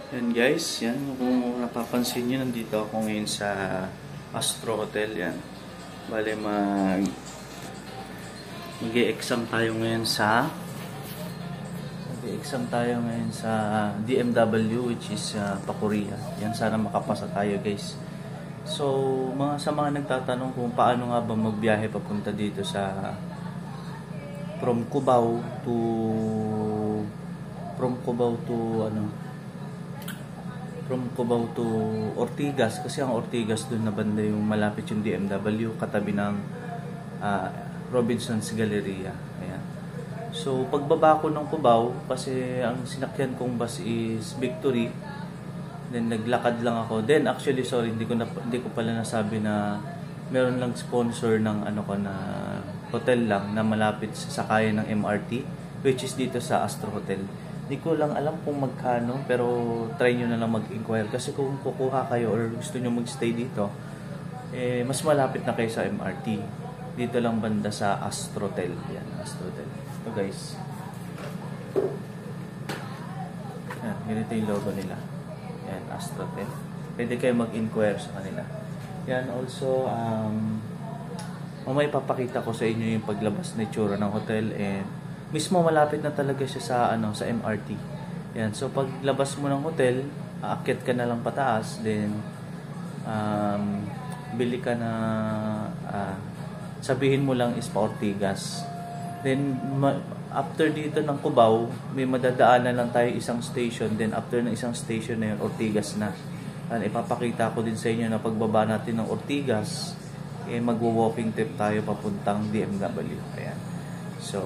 Yan guys, yan kung napapansin nyo, nandito ako ngayon sa Astro Hotel. Yan, bale mag-e-exam tayo ngayon sa DMW, which is pa-Korea. Yan, sana makapasa tayo guys. So sa mga nagtatanong kung paano nga ba magbiyahe papunta dito sa from Cubao to Ortigas, kasi ang Ortigas doon na banda yung malapit yung DMW, katabi ng Robinson's Galleria. Ayan. So pagbaba ko ng Cubao, kasi ang sinakyan kong bus is Victory, then naglakad lang ako. Then actually, sorry, hindi ko pala nasabi na meron lang sponsor ng na hotel lang na malapit sa sakayan ng MRT, which is dito sa Astro Hotel. Hindi ko lang alam kung magkano, pero try nyo na lang mag-inquire. Kasi kung kukuha kayo or gusto nyo mag-stay dito, mas malapit na kayo sa MRT. Dito lang banda sa Astro Hotel. Yan, Astro Hotel. Ito guys. Yan, ganito yung logo nila. Yan, Astro Hotel. Pwede kayo mag-inquire sa kanila. Yan, also, mamaya papakita ko sa inyo yung paglabas na itsura ng hotel, and mismo malapit na talaga siya sa MRT. Yan. So paglabas mo ng hotel, aakyat ka na lang pataas, then bili ka na sabihin mo lang is pa Ortigas. Then after dito ng Cubao, may madadaanan lang tayo isang station, then after ng isang station na yun, Ortigas na. Ipapakita ko din sa inyo na pagbaba natin ng Ortigas, magwo-walking trip tayo papuntang DMW. Ayan. So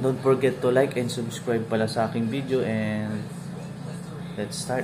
don't forget to like and subscribe pala sa aking video, and let's start.